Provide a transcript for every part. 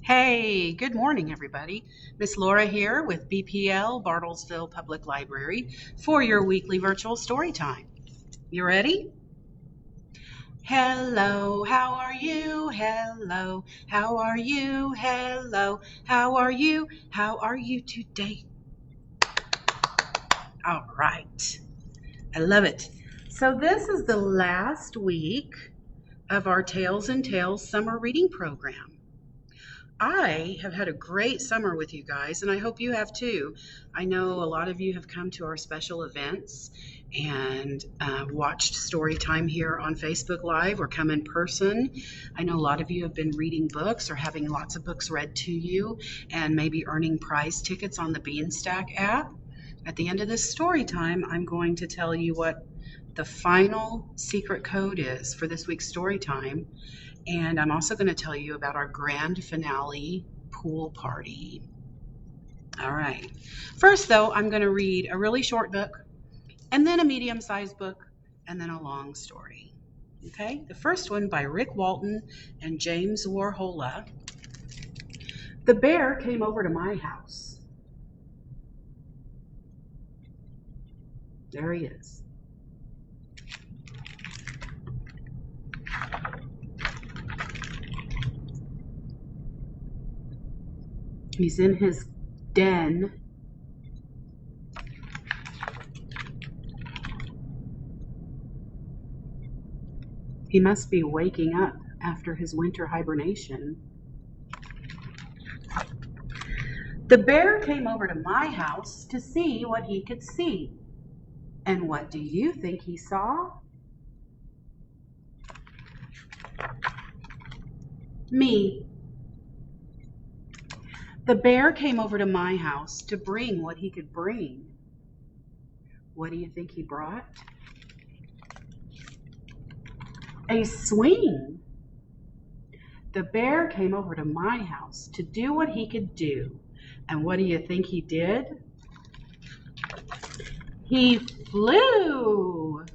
Hey, good morning, everybody. Miss Laura here with BPL, Bartlesville Public Library, for your weekly virtual story time. You ready? Hello, how are you? Hello, how are you? Hello, how are you? How are you today? All right. I love it. So, this is the last week of our Tales and Tales summer reading program. I have had a great summer with you guys, and I hope you have too. I know a lot of you have come to our special events and watched Storytime here on Facebook Live or come in person. I know a lot of you have been reading books or having lots of books read to you and maybe earning prize tickets on the Beanstack app. At the end of this story time, I'm going to tell you what the final secret code is for this week's story time. And I'm also going to tell you about our grand finale pool party. All right. First, though, I'm going to read a really short book, and then a medium-sized book, and then a long story. Okay? The first one by Rick Walton and James Warhola. The bear came over to my house. There he is. He's in his den. He must be waking up after his winter hibernation. The bear came over to my house to see what he could see. And what do you think he saw? Me. The bear came over to my house to bring what he could bring. What do you think he brought? A swing. The bear came over to my house to do what he could do. And what do you think he did? He flew.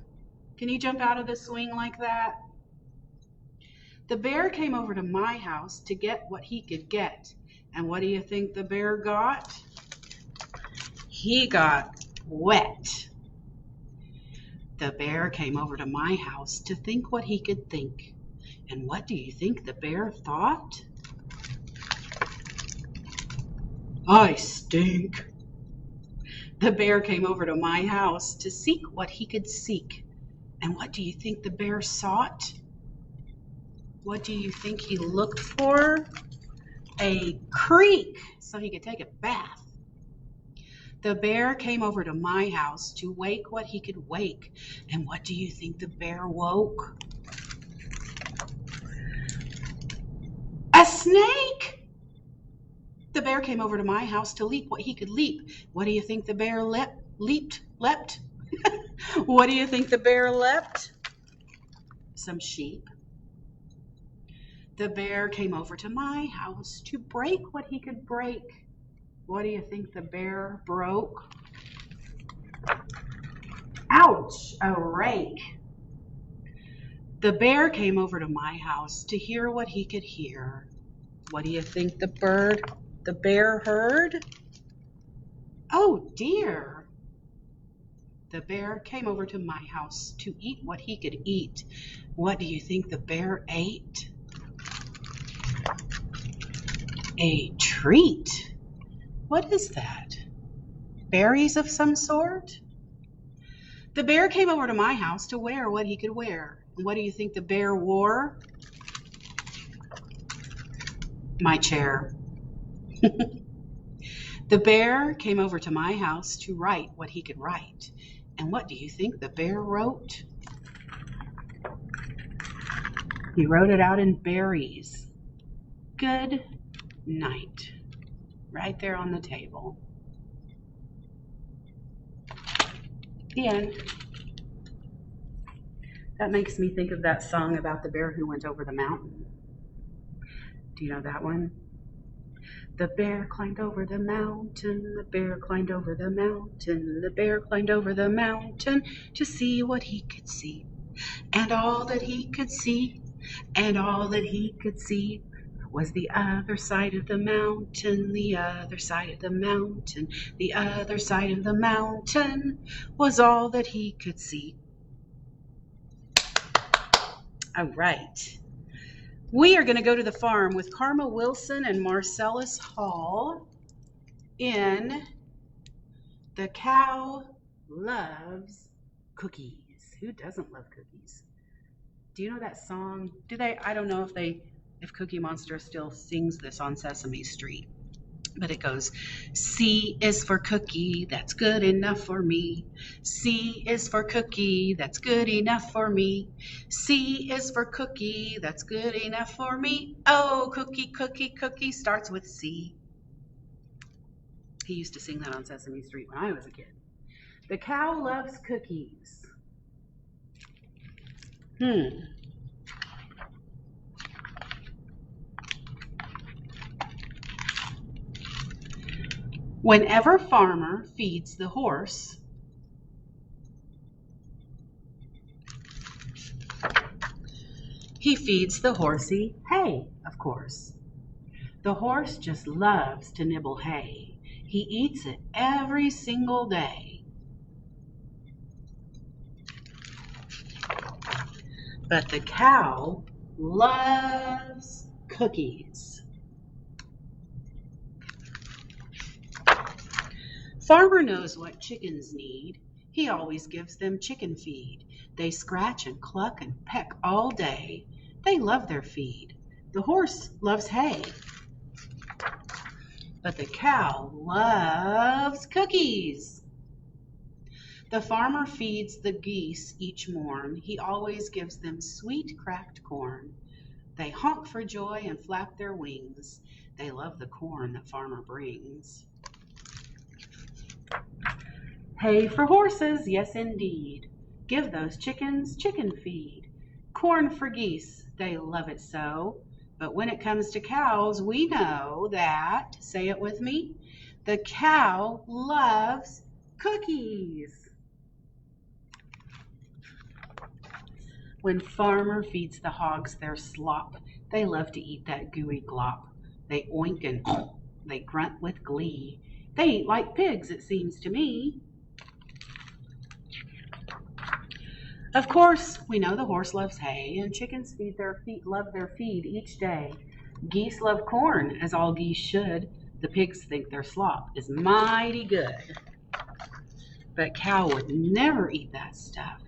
Can you jump out of the swing like that? The bear came over to my house to get what he could get. And what do you think the bear got? He got wet. The bear came over to my house to think what he could think. And what do you think the bear thought? I stink. The bear came over to my house to seek what he could seek. And what do you think the bear sought? What do you think he looked for? A creek so he could take a bath. The bear came over to my house to wake what he could wake. And what do you think the bear woke? A snake! The bear came over to my house to leap what he could leap. What do you think the bear leapt? What do you think the bear leapt? Some sheep. The bear came over to my house to break what he could break. What do you think the bear broke? Ouch, a rake. The bear came over to my house to hear what he could hear. What do you think the bear heard? Oh dear. The bear came over to my house to eat what he could eat. What do you think the bear ate? A treat. What is that? Berries of some sort? The bear came over to my house to wear what he could wear. What do you think the bear wore? My chair. The bear came over to my house to write what he could write. And what do you think the bear wrote? He wrote it out in berries. Good night. Right there on the table. The end. That makes me think of that song about the bear who went over the mountain. Do you know that one? The bear climbed over the mountain, the bear climbed over the mountain, the bear climbed over the mountain to see what he could see. And all that he could see, and all that he could see was the other side of the mountain, the other side of the mountain, the other side of the mountain was all that he could see. All right. We are going to go to the farm with Karma Wilson and Marcellus Hall in The Cow Loves Cookies. Who doesn't love cookies? Do you know that song? Do they? I don't know if Cookie Monster still sings this on Sesame Street. But it goes, C is for cookie, that's good enough for me. C is for cookie, that's good enough for me. C is for cookie, that's good enough for me. Oh, cookie, cookie, cookie starts with C. He used to sing that on Sesame Street when I was a kid. The Cow Loves Cookies. Whenever Farmer feeds the horse, he feeds the horsey hay, of course. The horse just loves to nibble hay. He eats it every single day. But the cow loves cookies. Farmer knows what chickens need. He always gives them chicken feed. They scratch and cluck and peck all day. They love their feed. The horse loves hay. But the cow loves cookies. The farmer feeds the geese each morn. He always gives them sweet cracked corn. They honk for joy and flap their wings. They love the corn that farmer brings. Hay for horses, yes indeed. Give those chickens chicken feed. Corn for geese, they love it so. But when it comes to cows, we know that, say it with me, the cow loves cookies. When farmer feeds the hogs their slop, they love to eat that gooey glop. They oink and they grunt with glee. They eat like pigs, it seems to me. Of course, we know the horse loves hay, and chickens love their feed each day. Geese love corn, as all geese should. The pigs think their slop is mighty good. But cow would never eat that stuff.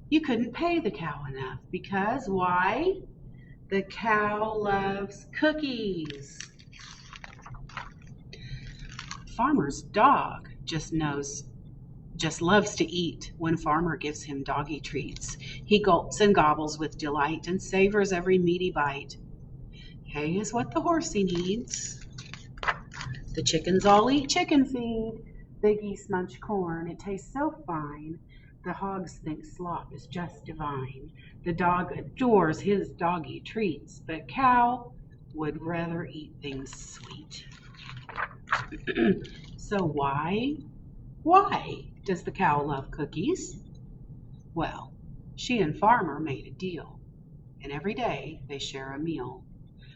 You couldn't pay the cow enough because why? The cow loves cookies. Farmer's dog just loves to eat when farmer gives him doggy treats. He gulps and gobbles with delight and savors every meaty bite. Hay is what the horsey needs. The chickens all eat chicken feed. The geese munch corn, it tastes so fine. The hogs think slop is just divine. The dog adores his doggy treats, but cow would rather eat things sweet. So why does the cow love cookies? Well, she and farmer made a deal, and every day they share a meal.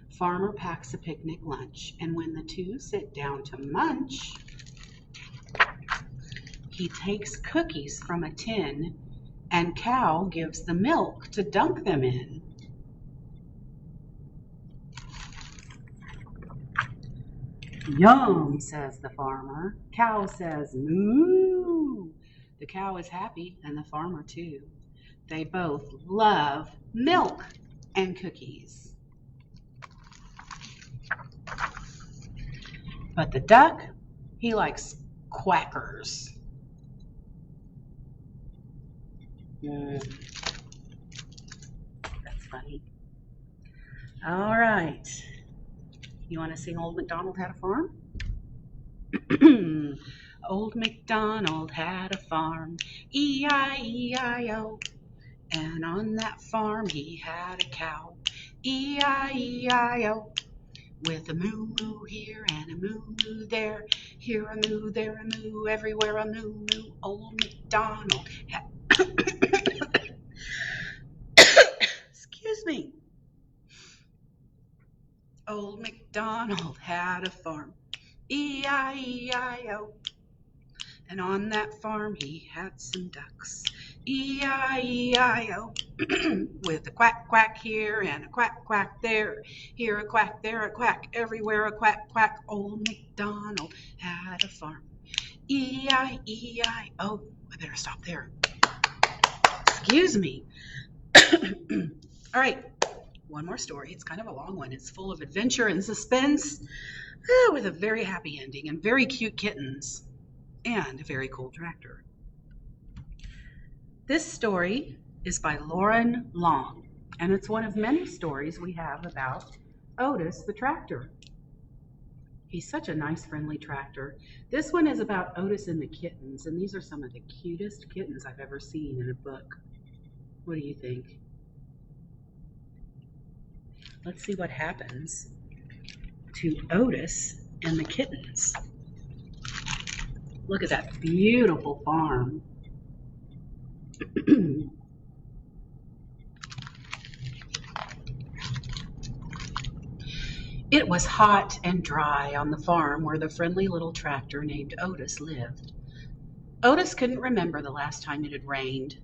Farmer packs a picnic lunch, and when the two sit down to munch, he takes cookies from a tin, and cow gives the milk to dunk them in. Yum, says the farmer. Cow says moo. The cow is happy, and the farmer too. They both love milk and cookies. But the duck, he likes quackers. That's funny. All right. You want to sing Old MacDonald Had a Farm? Old MacDonald had a farm, E-I-E-I-O. And on that farm he had a cow, E-I-E-I-O. With a moo-moo here and a moo-moo there, here a moo, there a moo, everywhere a moo-moo. Old MacDonald had... Excuse me. Old MacDonald had a farm, E-I-E-I-O. And on that farm he had some ducks, E-I-E-I-O. With a quack quack here and a quack quack there, here a quack, there a quack, everywhere a quack quack. Old MacDonald had a farm, E-I-E-I-O. I better stop there. Excuse me. All right, one more story. It's kind of a long one. It's full of adventure and suspense, with a very happy ending and very cute kittens and a very cool tractor. This story is by Lauren Long, and it's one of many stories we have about Otis the tractor. He's such a nice, friendly tractor. This one is about Otis and the kittens, and these are some of the cutest kittens I've ever seen in a book. What do you think? Let's see what happens to Otis and the kittens. Look at that beautiful farm. It was hot and dry on the farm where the friendly little tractor named Otis lived. Otis couldn't remember the last time it had rained.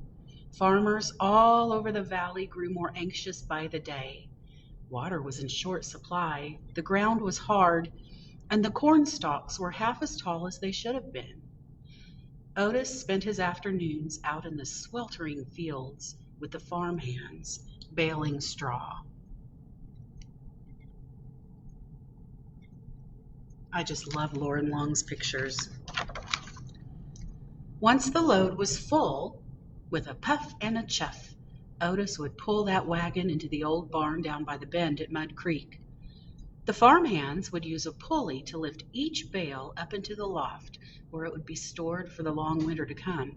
Farmers all over the valley grew more anxious by the day. Water was in short supply, the ground was hard, and the corn stalks were half as tall as they should have been. Otis spent his afternoons out in the sweltering fields with the farm hands, baling straw. I just love Lauren Long's pictures. Once the load was full, with a puff and a chuff, Otis would pull that wagon into the old barn down by the bend at Mud Creek. The farm hands would use a pulley to lift each bale up into the loft where it would be stored for the long winter to come.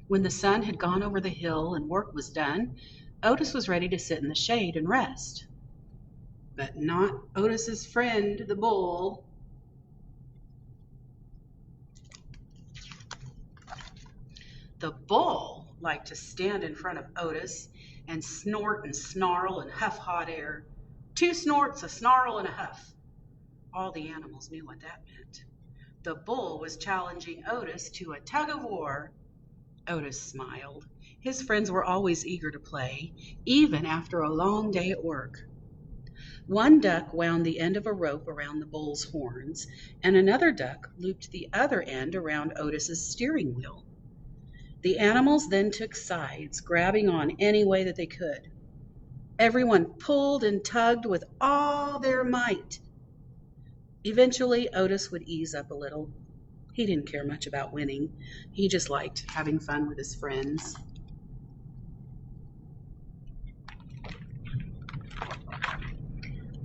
When the sun had gone over the hill and work was done, Otis was ready to sit in the shade and rest. But not Otis's friend, the bull. The bull liked to stand in front of Otis and snort and snarl and huff hot air. 2 snorts, a snarl, and a huff. All the animals knew what that meant. The bull was challenging Otis to a tug of war. Otis smiled. His friends were always eager to play, even after a long day at work. One duck wound the end of a rope around the bull's horns, and another duck looped the other end around Otis's steering wheel. The animals then took sides, grabbing on any way that they could. Everyone pulled and tugged with all their might. Eventually, Otis would ease up a little. He didn't care much about winning. He just liked having fun with his friends.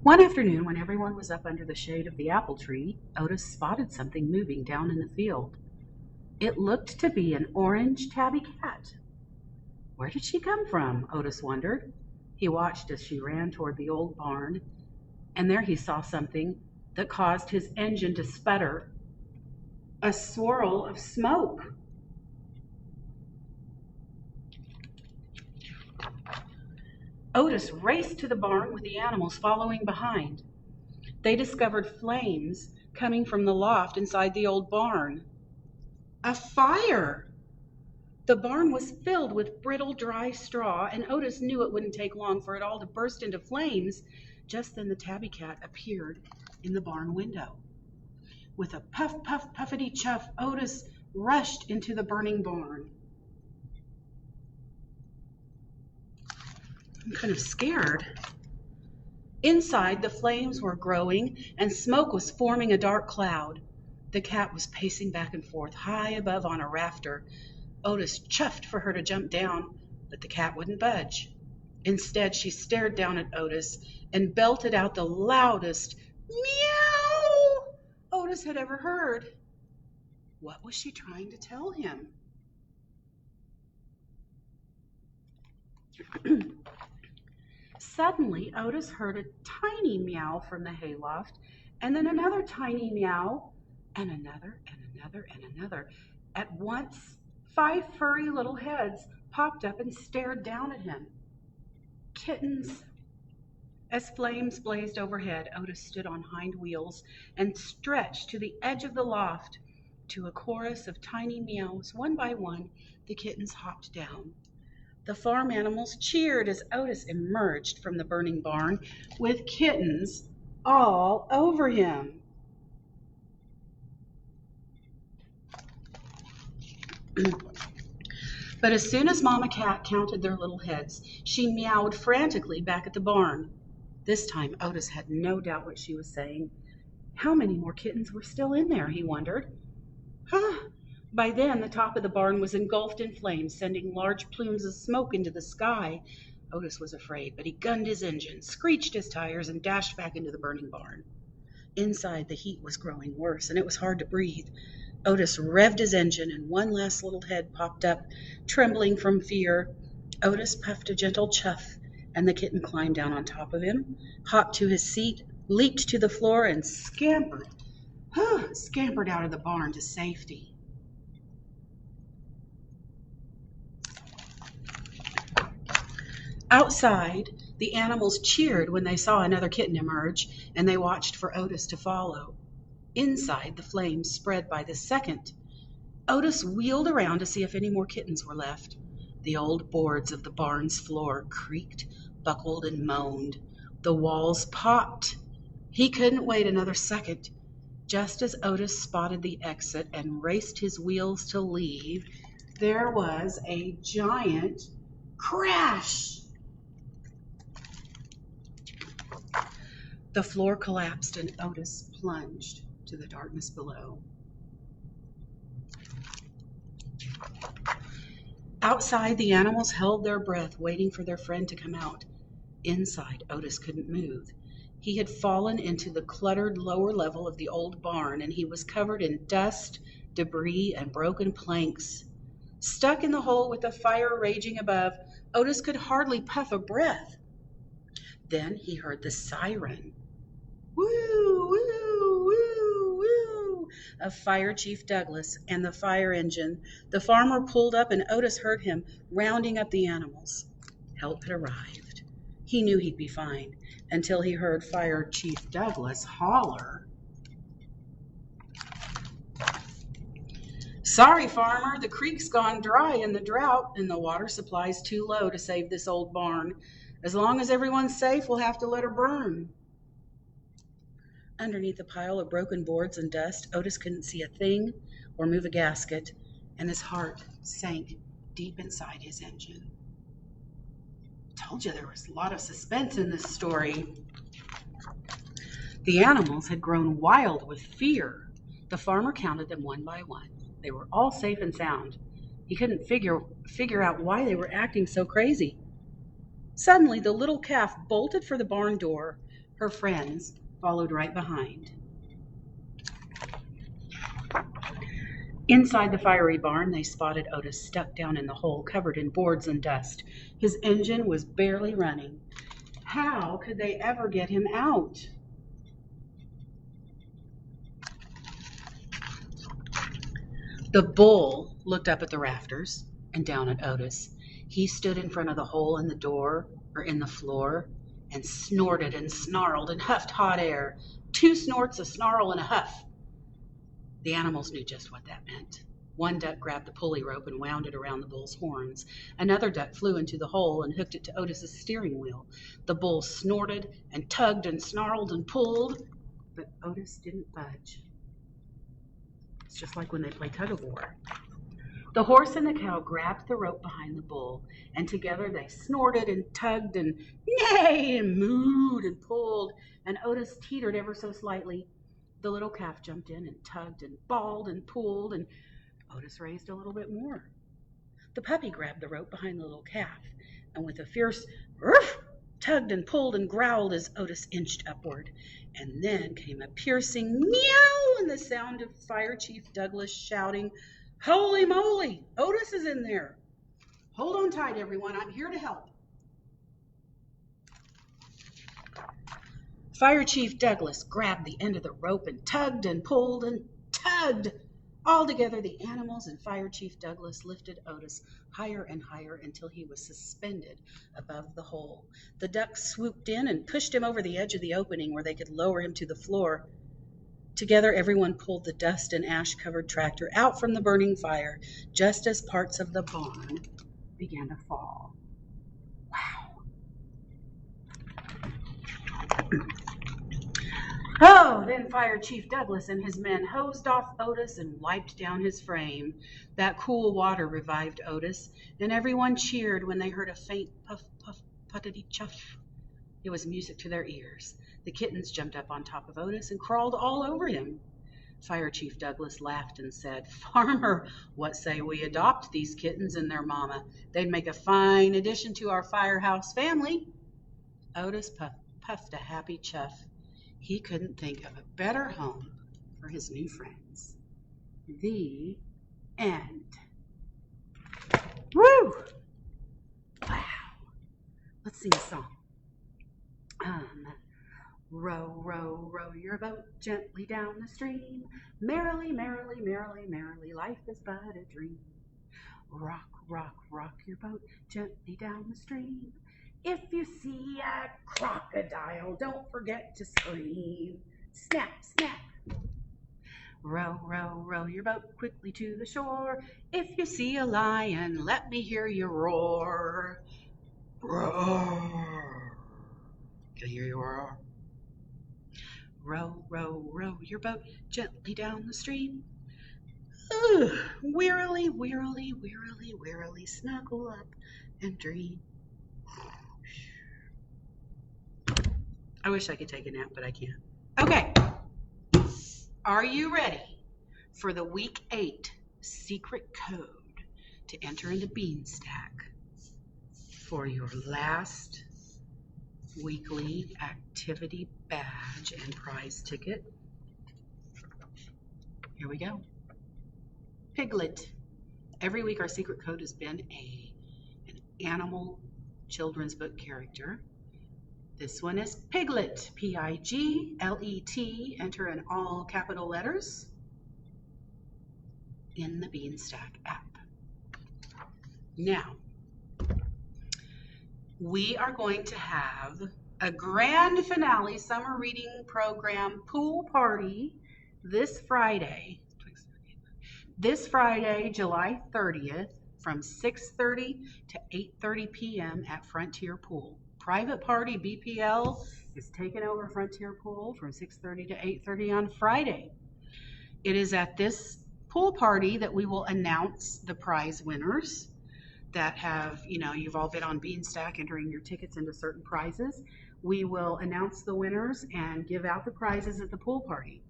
One afternoon, when everyone was up under the shade of the apple tree, Otis spotted something moving down in the field. It looked to be an orange tabby cat. Where did she come from? Otis wondered. He watched as she ran toward the old barn, and there he saw something that caused his engine to sputter. A swirl of smoke. Otis raced to the barn with the animals following behind. They discovered flames coming from the loft inside the old barn. A fire! The barn was filled with brittle, dry straw, and Otis knew it wouldn't take long for it all to burst into flames. Just then the tabby cat appeared in the barn window. With a puff, puff, puffity chuff, Otis rushed into the burning barn. I'm kind of scared. Inside, the flames were growing, and smoke was forming a dark cloud. The cat was pacing back and forth, high above on a rafter. Otis chuffed for her to jump down, but the cat wouldn't budge. Instead, she stared down at Otis and belted out the loudest meow Otis had ever heard. What was she trying to tell him? Suddenly, Otis heard a tiny meow from the hayloft, and then another tiny meow, and another, and another, and another. At once, 5 furry little heads popped up and stared down at him. Kittens. As flames blazed overhead, Otis stood on hind wheels and stretched to the edge of the loft. To a chorus of tiny meows, one by one, the kittens hopped down. The farm animals cheered as Otis emerged from the burning barn with kittens all over him. But as soon as Mama Cat counted their little heads, she meowed frantically back at the barn. This time Otis had no doubt what she was saying. How many more kittens were still in there, he wondered. By then, the top of the barn was engulfed in flames, sending large plumes of smoke into the sky. Otis was afraid, but he gunned his engine, screeched his tires, and dashed back into the burning barn. Inside, the heat was growing worse, and it was hard to breathe. Otis revved his engine, and one last little head popped up, trembling from fear. Otis puffed a gentle chuff, and the kitten climbed down on top of him, hopped to his seat, leaped to the floor, and scampered out of the barn to safety. Outside, the animals cheered when they saw another kitten emerge, and they watched for Otis to follow. Inside, the flames spread by the second. Otis wheeled around to see if any more kittens were left. The old boards of the barn's floor creaked, buckled, and moaned. The walls popped. He couldn't wait another second. Just as Otis spotted the exit and raced his wheels to leave, there was a giant crash. The floor collapsed and Otis plunged to the darkness below. Outside, the animals held their breath, waiting for their friend to come out. Inside, Otis couldn't move. He had fallen into the cluttered lower level of the old barn, and he was covered in dust, debris, and broken planks. Stuck in the hole with the fire raging above, Otis could hardly puff a breath. Then he heard the siren. Woo, woo, woo, woo, of Fire Chief Douglas and the fire engine. The farmer pulled up and Otis heard him rounding up the animals. Help had arrived. He knew he'd be fine until he heard Fire Chief Douglas holler. Sorry, farmer, the creek's gone dry in the drought and the water supply's too low to save this old barn. As long as everyone's safe, we'll have to let her burn. Underneath a pile of broken boards and dust, Otis couldn't see a thing or move a gasket, and his heart sank deep inside his engine. I told you there was a lot of suspense in this story. The animals had grown wild with fear. The farmer counted them one by one. They were all safe and sound. He couldn't figure out why they were acting so crazy. Suddenly, the little calf bolted for the barn door. Her friends followed right behind. Inside the fiery barn, they spotted Otis stuck down in the hole, covered in boards and dust. His engine was barely running. How could they ever get him out? The bull looked up at the rafters and down at Otis. He stood in front of the hole in the door or in the floor and snorted and snarled and huffed hot air. 2 snorts, a snarl, and a huff. The animals knew just what that meant. One duck grabbed the pulley rope and wound it around the bull's horns. Another duck flew into the hole and hooked it to Otis's steering wheel. The bull snorted and tugged and snarled and pulled, but Otis didn't budge. It's just like when they play tug-of-war. The horse and the cow grabbed the rope behind the bull, and together they snorted and tugged and neighed and mooed and pulled, and Otis teetered ever so slightly. The little calf jumped in and tugged and bawled and pulled, and Otis raised a little bit more. The puppy grabbed the rope behind the little calf, and with a fierce roof, tugged and pulled and growled as Otis inched upward. And then came a piercing meow and the sound of Fire Chief Douglas shouting, "Holy moly, Otis is in there. Hold on tight, everyone. I'm here to help." Fire Chief Douglas grabbed the end of the rope and tugged and pulled and tugged. All together, the animals and Fire Chief Douglas lifted Otis higher and higher until he was suspended above the hole. The ducks swooped in and pushed him over the edge of the opening where they could lower him to the floor. Together, everyone pulled the dust and ash-covered tractor out from the burning fire just as parts of the barn began to fall. Wow. Oh, then Fire Chief Douglas and his men hosed off Otis and wiped down his frame. That cool water revived Otis, and everyone cheered when they heard a faint puff, puff, puttity chuff. It was music to their ears. The kittens jumped up on top of Otis and crawled all over him. Fire Chief Douglas laughed and said, "Farmer, what say we adopt these kittens and their mama? They'd make a fine addition to our firehouse family." Otis puffed a happy chuff. He couldn't think of a better home for his new friends. The end. Woo! Wow. Let's sing a song. Row, row, row your boat gently down the stream. Merrily, merrily, merrily, merrily, life is but a dream. Rock, rock, rock your boat gently down the stream. If you see a crocodile, don't forget to scream. Snap, snap. Row, row, row your boat quickly to the shore. If you see a lion, let me hear you roar. Roar. Can I hear you roar? Row, row, row your boat gently down the stream. Wearily, wearily, wearily, wearily, snuggle up and dream. I wish I could take a nap, but I can't. Okay. Are you ready for the week 8 secret code to enter into Beanstack for your last weekly activity badge and prize ticket? Here we go. Piglet. Every week our secret code has been an animal children's book character. This one is Piglet, Piglet. Enter in all capital letters in the Beanstack app. Now, we are going to have a grand finale summer reading program pool party this Friday, July 30th, from 6:30 to 8:30 p.m. at Frontier Pool. Private party BPL is taking over Frontier Pool from 6:30 to 8:30 on Friday. It is at this pool party that we will announce the prize winners that have, you've all been on Beanstack entering your tickets into certain prizes. We will announce the winners and give out the prizes at the pool party.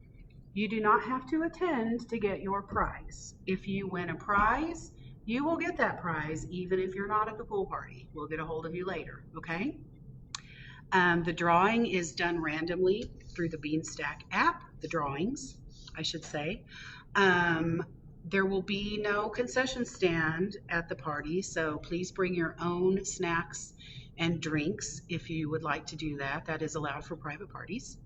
You do not have to attend to get your prize. If you win a prize, you will get that prize even if you're not at the pool party. We'll get a hold of you later, okay? The drawing is done randomly through the Beanstack app, the drawings, I should say. There will be no concession stand at the party, so please bring your own snacks and drinks if you would like to do that. That is allowed for private parties.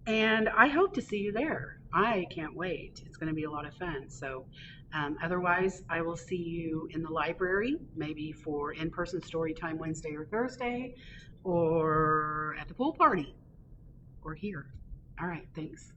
And I hope to see you there. I can't wait. It's going to be a lot of fun. So otherwise, I will see you in the library, maybe for in-person story time Wednesday or Thursday, or at the pool party, or here. All right, thanks.